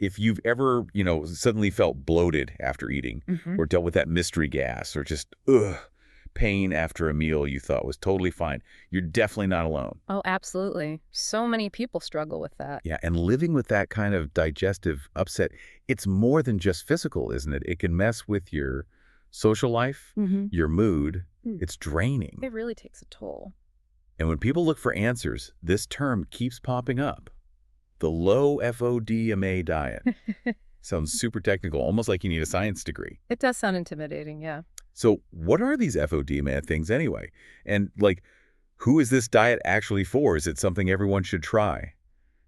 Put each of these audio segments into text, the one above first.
if you've ever, suddenly felt bloated after eating Hmm. or dealt with that mystery gas or just, pain after a meal you thought was totally fine, you're definitely not alone. Oh, absolutely. So many people struggle with that. Yeah, and living with that kind of digestive upset, it's more than just physical, isn't it? It can mess with your social life, Hmm. your mood. It's draining. It really takes a toll. And when people look for answers, this term keeps popping up. The low FODMA diet. Sounds super technical, almost like you need a science degree. It does sound intimidating, yeah. So what are these FODMA things anyway? And who is this diet actually for? Is it something everyone should try?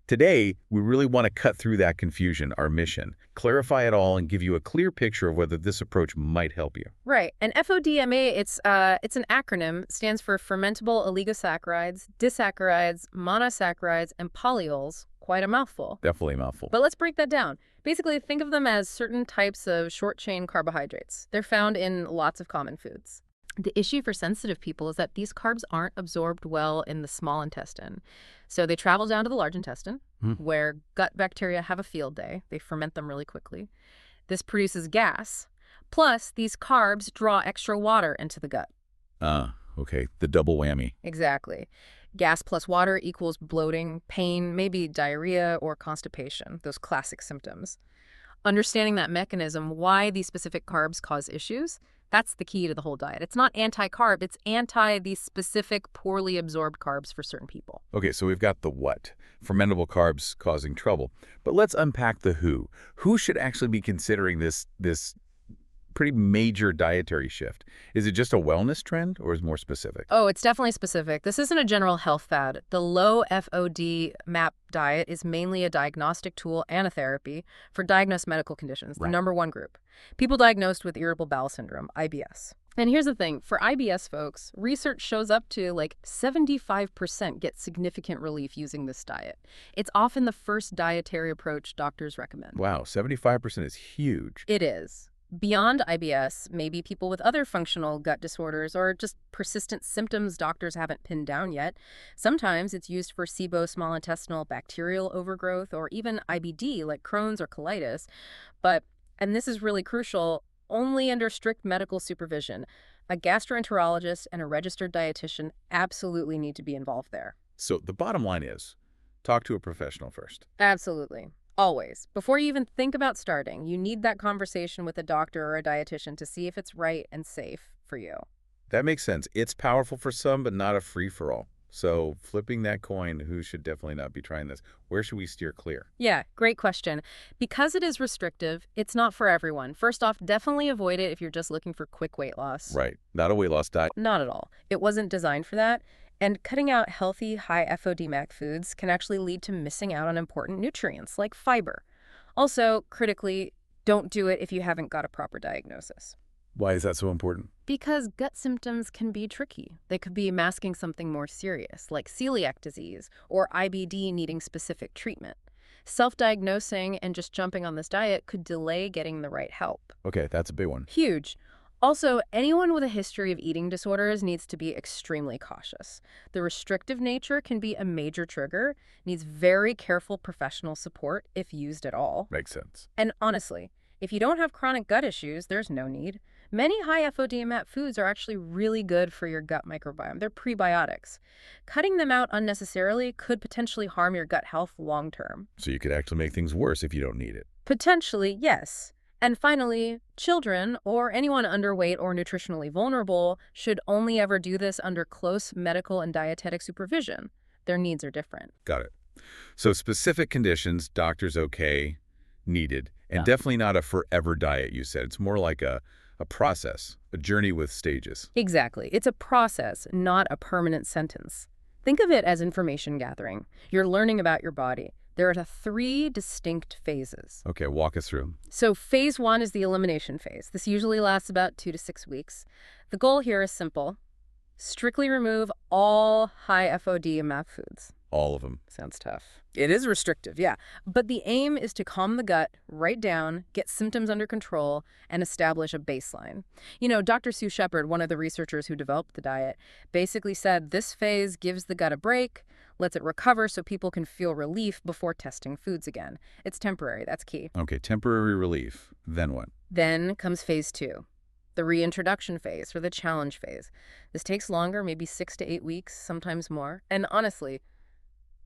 Today, we really want to cut through that confusion, our mission, clarify it all, and give you a clear picture of whether this approach might help you. Right. And FODMA, it's an acronym, stands for Fermentable Oligosaccharides, Disaccharides, Monosaccharides, and Polyols. Quite a mouthful. Definitely a mouthful. But let's break that down. Basically, think of them as certain types of short-chain carbohydrates. They're found in lots of common foods. The issue for sensitive people is that these carbs aren't absorbed well in the small intestine. So they travel down to the large intestine, where gut bacteria have a field day. They ferment them really quickly. This produces gas. Plus, these carbs draw extra water into the gut. Okay. The double whammy. Exactly. Gas plus water equals bloating, pain, maybe diarrhea or constipation, those classic symptoms. Understanding that mechanism, why these specific carbs cause issues, that's the key to the whole diet. It's not anti-carb, it's anti these specific poorly absorbed carbs for certain people. Okay, so we've got the what, fermentable carbs causing trouble. But let's unpack the who. Who should actually be considering this pretty major dietary shift? Is it just a wellness trend or is it more specific? Oh, it's definitely specific. This isn't a general health fad. The low FODMAP diet is mainly a diagnostic tool and a therapy for diagnosed medical conditions, the Right. number one group. People diagnosed with Irritable Bowel Syndrome, IBS. And here's the thing, for IBS folks, research shows up to 75% get significant relief using this diet. It's often the first dietary approach doctors recommend. Wow, 75% is huge. It is. Beyond IBS, maybe people with other functional gut disorders or just persistent symptoms doctors haven't pinned down yet. Sometimes it's used for SIBO small intestinal bacterial overgrowth or even IBD like Crohn's or colitis. But, and this is really crucial, only under strict medical supervision. A gastroenterologist and a registered dietitian absolutely need to be involved there. So the bottom line is, talk to a professional first. Absolutely. Always. Before you even think about starting, you need that conversation with a doctor or a dietitian to see if it's right and safe for you. That makes sense. It's powerful for some, but not a free-for-all. So flipping that coin, who should definitely not be trying this? Where should we steer clear? Yeah, great question. Because it is restrictive, it's not for everyone. First off, definitely avoid it if you're just looking for quick weight loss. Right. Not a weight loss diet. Not at all. It wasn't designed for that. And cutting out healthy, high FODMAP foods can actually lead to missing out on important nutrients like fiber. Also, critically, don't do it if you haven't got a proper diagnosis. Why is that so important? Because gut symptoms can be tricky. They could be masking something more serious, like celiac disease or IBD needing specific treatment. Self-diagnosing and just jumping on this diet could delay getting the right help. Okay, that's a big one. Huge. Also, anyone with a history of eating disorders needs to be extremely cautious. The restrictive nature can be a major trigger, needs very careful professional support if used at all. Makes sense. And honestly, if you don't have chronic gut issues, there's no need. Many high FODMAP foods are actually really good for your gut microbiome. They're prebiotics. Cutting them out unnecessarily could potentially harm your gut health long term. So you could actually make things worse if you don't need it. Potentially, yes. And finally, children or anyone underweight or nutritionally vulnerable should only ever do this under close medical and dietetic supervision. Their needs are different. Got it. So specific conditions, doctors okay, needed, and Yeah. definitely not a forever diet, you said. It's more like a process, a journey with stages. Exactly. It's a process, not a permanent sentence. Think of it as information gathering. You're learning about your body. There are 3 distinct phases. Okay, walk us through. So phase 1 is the elimination phase. This usually lasts about 2 to 6 weeks. The goal here is simple. Strictly remove all high FODMAP foods. All of them. Sounds tough. It is restrictive, yeah. But the aim is to calm the gut, write down, get symptoms under control, and establish a baseline. You know, Dr. Sue Shepard, one of the researchers who developed the diet, basically said this phase gives the gut a break, lets it recover so people can feel relief before testing foods again. It's temporary, that's key. Okay, temporary relief. Then what? Then comes phase 2, the reintroduction phase or the challenge phase. This takes longer, maybe 6 to 8 weeks, sometimes more. And honestly,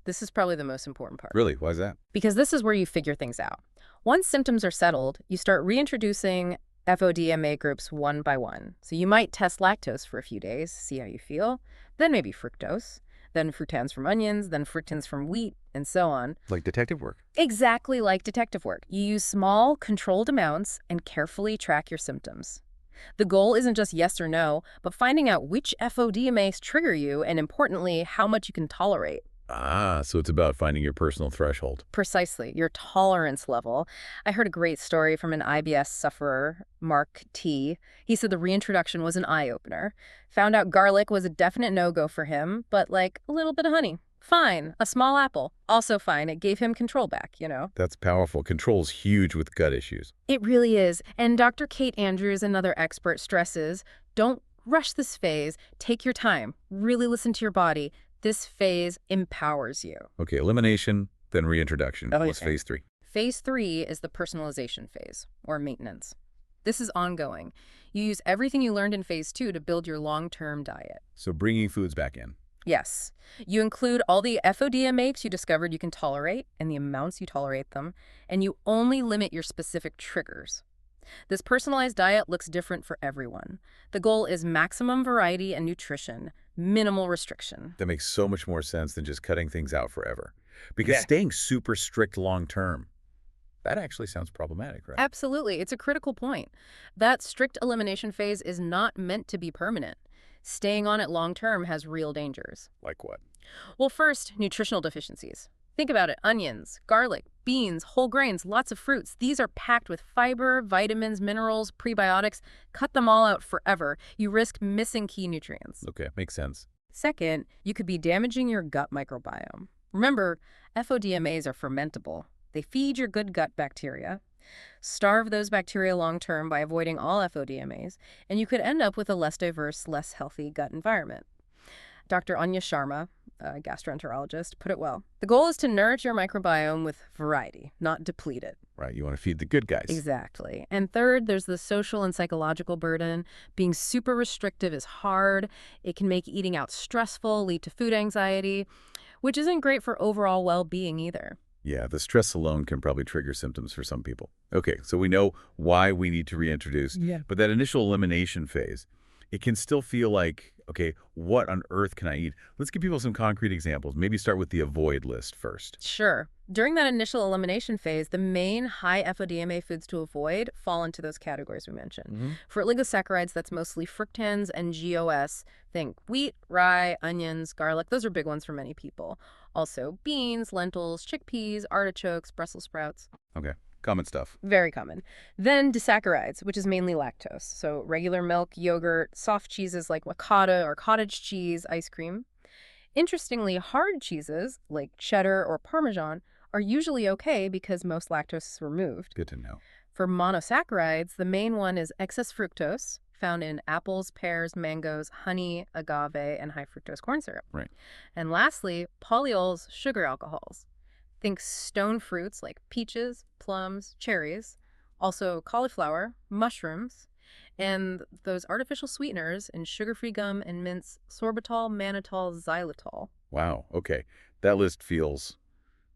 this is probably the most important part. Really? Why is that? Because this is where you figure things out. Once symptoms are settled, you start reintroducing FODMA groups one by one. So you might test lactose for a few days, see how you feel, then maybe fructose, then fructans from onions, then fructans from wheat, and so on. Like detective work. Exactly like detective work. You use small, controlled amounts and carefully track your symptoms. The goal isn't just yes or no, but finding out which FODMAs trigger you and, importantly, how much you can tolerate. Ah, so it's about finding your personal threshold. Precisely, your tolerance level. I heard a great story from an IBS sufferer, Mark T. He said the reintroduction was an eye-opener. Found out garlic was a definite no-go for him, but like a little bit of honey. Fine. A small apple. Also fine. It gave him control back, you know? That's powerful. Control's huge with gut issues. It really is. And Dr. Kate Andrews, another expert, stresses, don't rush this phase. Take your time. Really listen to your body. This phase empowers you. Okay, elimination, then reintroduction. What's phase 3? Phase 3 is the personalization phase, or maintenance. This is ongoing. You use everything you learned in phase 2 to build your long-term diet. So bringing foods back in. Yes. You include all the FODMAPs you discovered you can tolerate and the amounts you tolerate them, and you only limit your specific triggers. This personalized diet looks different for everyone. The goal is maximum variety and nutrition, minimal restriction. That makes so much more sense than just cutting things out forever. Because staying super strict long-term, that actually sounds problematic, right? Absolutely. It's a critical point. That strict elimination phase is not meant to be permanent. Staying on it long-term has real dangers. Like what? Well, first, nutritional deficiencies. Think about it. Onions, garlic, beans, whole grains, lots of fruits. These are packed with fiber, vitamins, minerals, prebiotics. Cut them all out forever. You risk missing key nutrients. Okay, makes sense. Second, you could be damaging your gut microbiome. Remember, FODMAs are fermentable. They feed your good gut bacteria. Starve those bacteria long-term by avoiding all FODMAs, and you could end up with a less diverse, less healthy gut environment. Dr. Anya Sharma, a gastroenterologist, put it well. The goal is to nourish your microbiome with variety, not deplete it. Right, you want to feed the good guys. Exactly. And third, there's the social and psychological burden. Being super restrictive is hard. It can make eating out stressful, lead to food anxiety, which isn't great for overall well-being either. Yeah, the stress alone can probably trigger symptoms for some people. Okay, so we know why we need to reintroduce. Yeah. But that initial elimination phase, it can still feel like, okay, what on earth can I eat? Let's give people some concrete examples. Maybe start with the avoid list first. Sure. During that initial elimination phase, the main high FODMA foods to avoid fall into those categories we mentioned. For oligosaccharides, that's mostly fructans and GOS. Think wheat, rye, onions, garlic. Those are big ones for many people. Also, beans, lentils, chickpeas, artichokes, Brussels sprouts. Okay, common stuff. Very common. Then disaccharides, which is mainly lactose. So regular milk, yogurt, soft cheeses like ricotta or cottage cheese, ice cream. Interestingly, hard cheeses like cheddar or Parmesan are usually okay because most lactose is removed. Good to know. For monosaccharides, the main one is excess fructose, found in apples, pears, mangoes, honey, agave, and high fructose corn syrup. Right. And lastly, polyols, sugar alcohols. Think stone fruits like peaches, plums, cherries, also cauliflower, mushrooms, and those artificial sweeteners in sugar-free gum and mints, sorbitol, mannitol, xylitol. Wow, okay. That list feels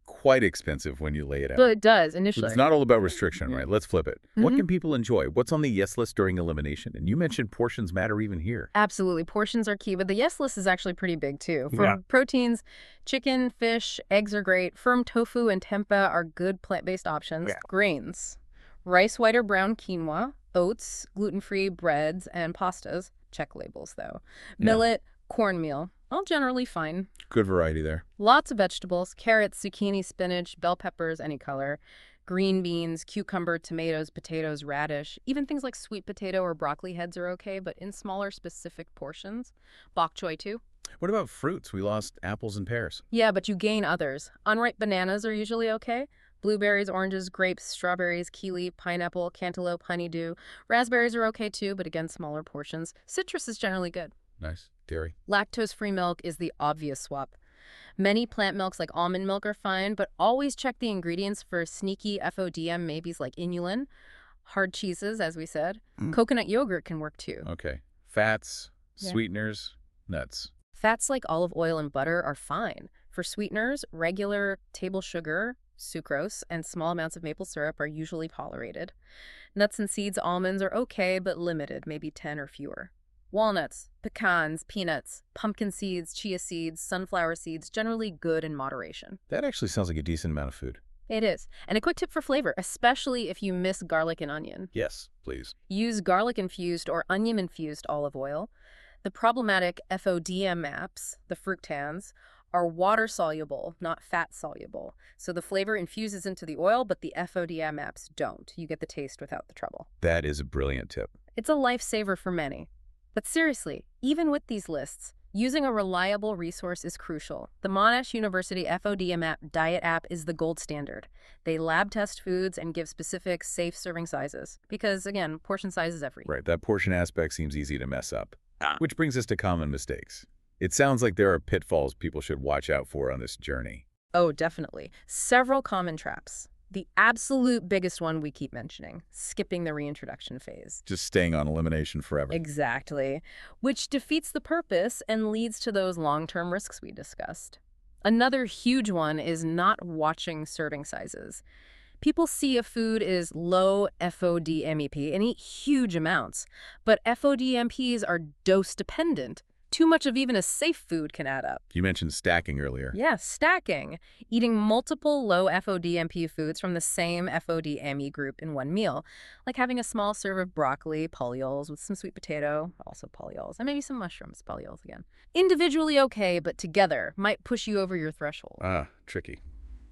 quite expensive when you lay it out. But it does, initially. It's not all about restriction, right? Let's flip it. What Mhm. can people enjoy? What's on the yes list during elimination? And you mentioned portions matter even here. Absolutely. Portions are key, but the yes list is actually pretty big, too. For Yeah. proteins, chicken, fish, eggs are great. Firm tofu and tempeh are good plant-based options. Yeah. Grains. Rice, white, or brown quinoa, oats, gluten-free breads, and pastas. Check labels, though. Yeah. Millet, cornmeal. All generally fine. Good variety there. Lots of vegetables, carrots, zucchini, spinach, bell peppers, any color. Green beans, cucumber, tomatoes, potatoes, radish. Even things like sweet potato or broccoli heads are okay, but in smaller specific portions. Bok choy, too. What about fruits? We lost apples and pears. Yeah, but you gain others. Unripe bananas are usually okay. Blueberries, oranges, grapes, strawberries, kiwi, pineapple, cantaloupe, honeydew. Raspberries are okay, too, but again, smaller portions. Citrus is generally good. Nice. Dairy. Lactose-free milk is the obvious swap. Many plant milks like almond milk are fine, but always check the ingredients for sneaky FODM maybes like inulin. Hard cheeses, as we said. Coconut yogurt can work too. Okay. Fats, Yeah. sweeteners, nuts. Fats like olive oil and butter are fine. For sweeteners, regular table sugar, sucrose, and small amounts of maple syrup are usually tolerated. Nuts and seeds, almonds are okay, but limited, maybe 10 or fewer. Walnuts, pecans, peanuts, pumpkin seeds, chia seeds, sunflower seeds, generally good in moderation. That actually sounds like a decent amount of food. It is. And a quick tip for flavor, especially if you miss garlic and onion. Yes, please. Use garlic-infused or onion-infused olive oil. The problematic FODMAPs, the fructans, are water-soluble, not fat-soluble. So the flavor infuses into the oil, but the FODMAPs don't. You get the taste without the trouble. That is a brilliant tip. It's a lifesaver for many. But seriously, even with these lists, using a reliable resource is crucial. The Monash University FODMAP Diet app is the gold standard. They lab test foods and give specific, safe serving sizes. Because, again, portion size is everything. Right, that portion aspect seems easy to mess up. Which brings us to common mistakes. It sounds like there are pitfalls people should watch out for on this journey. Oh, definitely. Several common traps. The absolute biggest one we keep mentioning, skipping the reintroduction phase. Just staying on elimination forever. Exactly. Which defeats the purpose and leads to those long-term risks we discussed. Another huge one is not watching serving sizes. People see a food is low FODMAP and eat huge amounts, but FODMPs are dose-dependent. Too much of even a safe food can add up. You mentioned stacking earlier. Yeah, stacking. Eating multiple low FODMP foods from the same FODME group in one meal, like having a small serve of broccoli, polyols with some sweet potato, also polyols, and maybe some mushrooms, polyols again. Individually okay, but together might push you over your threshold. Tricky.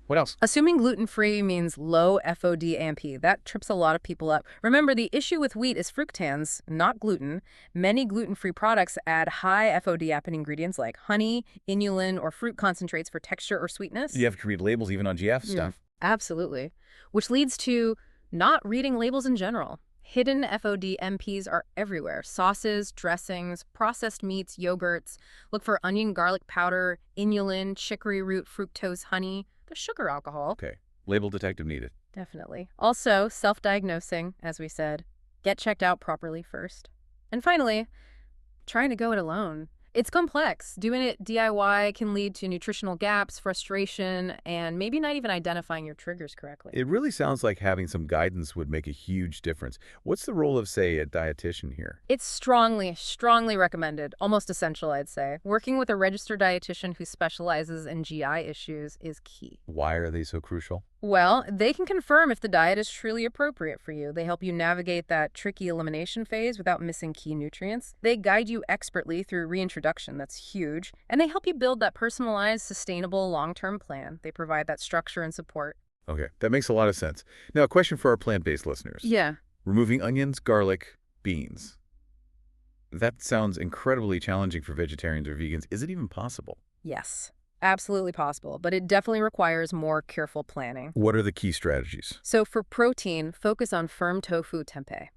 What else? Assuming gluten-free means low FODMP, that trips a lot of people up. Remember, the issue with wheat is fructans, not gluten. Many gluten-free products add high FODMAP ingredients like honey, inulin, or fruit concentrates for texture or sweetness. You have to read labels even on GF stuff. Absolutely. Which leads to not reading labels in general. Hidden FODMPs are everywhere. Sauces, dressings, processed meats, yogurts. Look for onion garlic powder, inulin, chicory root, fructose, honey. The sugar alcohol. Okay. Label detective needed. Definitely. Also, self-diagnosing, as we said. Get checked out properly first. And finally, trying to go it alone. It's complex. Doing it DIY can lead to nutritional gaps, frustration, and maybe not even identifying your triggers correctly. It really sounds like having some guidance would make a huge difference. What's the role of, say, a dietitian here? It's strongly, strongly recommended, almost essential, I'd say. Working with a registered dietitian who specializes in GI issues is key. Why are they so crucial? Well, they can confirm if the diet is truly appropriate for you. They help you navigate that tricky elimination phase without missing key nutrients. They guide you expertly through reintroduction, that's huge. And they help you build that personalized, sustainable, long-term plan. They provide that structure and support. Okay, that makes a lot of sense. Now, a question for our plant-based listeners. Yeah. Removing onions, garlic, beans. That sounds incredibly challenging for vegetarians or vegans. Is it even possible? Yes. Absolutely possible, but it definitely requires more careful planning. What are the key strategies? So for protein, focus on firm tofu tempeh.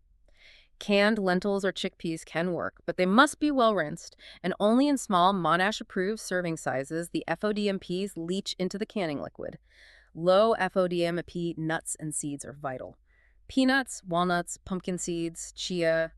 Canned lentils or chickpeas can work, but they must be well rinsed, and only in small Monash-approved serving sizes the FODMPs leach into the canning liquid. Low FODMAP nuts and seeds are vital. Peanuts, walnuts, pumpkin seeds, chia,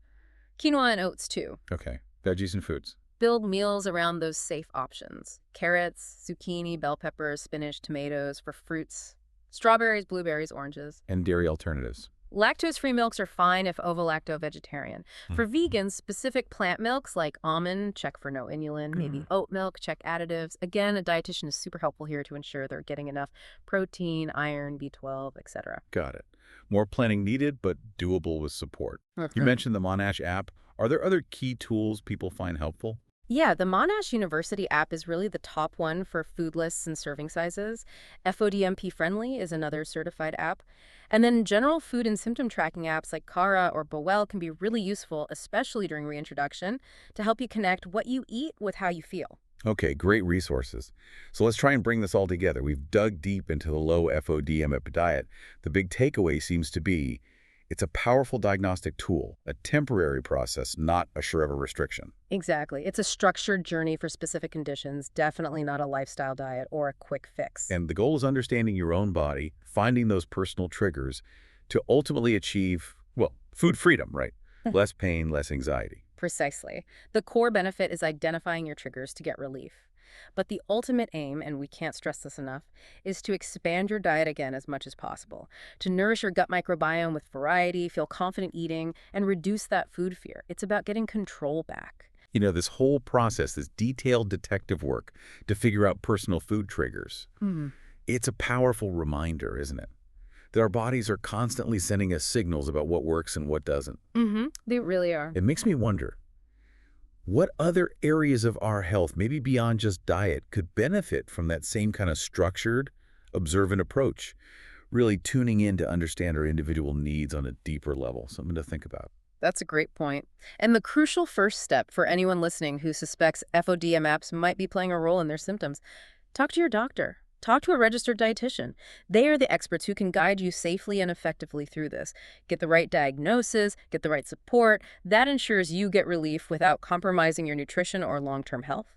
quinoa and oats too. Okay, veggies and foods. Build meals around those safe options. Carrots, zucchini, bell peppers, spinach, tomatoes for fruits, strawberries, blueberries, oranges. And dairy alternatives. Lactose-free milks are fine if ovo-lacto-vegetarian. For vegans, specific plant milks like almond, check for no inulin, maybe oat milk, check additives. Again, a dietitian is super helpful here to ensure they're getting enough protein, iron, B12, etc. Got it. More planning needed, but doable with support. You mentioned the Monash app. Are there other key tools people find helpful? Yeah, the Monash University app is really the top one for food lists and serving sizes. FODMP Friendly is another certified app. And then general food and symptom tracking apps like Kara or Bowell can be really useful, especially during reintroduction, to help you connect what you eat with how you feel. Okay, great resources. So let's try and bring this all together. We've dug deep into the low FODMAP diet. The big takeaway seems to be It's a powerful diagnostic tool, a temporary process, not a forever restriction. Exactly. It's a structured journey for specific conditions, definitely not a lifestyle diet or a quick fix. And the goal is understanding your own body, finding those personal triggers to ultimately achieve, well, food freedom, right? Less pain, less anxiety. Precisely. The core benefit is identifying your triggers to get relief. But the ultimate aim, and we can't stress this enough, is to expand your diet again as much as possible, to nourish your gut microbiome with variety, feel confident eating, and reduce that food fear. It's about getting control back. You know, this whole process, this detailed detective work to figure out personal food triggers, it's a powerful reminder, isn't it? That our bodies are constantly sending us signals about what works and what doesn't. They really are. It makes me wonder, what other areas of our health, maybe beyond just diet, could benefit from that same kind of structured, observant approach, really tuning in to understand our individual needs on a deeper level? Something to think about. That's a great point. And the crucial first step for anyone listening who suspects FODMAPs might be playing a role in their symptoms, talk to your doctor. Talk to a registered dietitian. They are the experts who can guide you safely and effectively through this. Get the right diagnosis, get the right support. That ensures you get relief without compromising your nutrition or long-term health.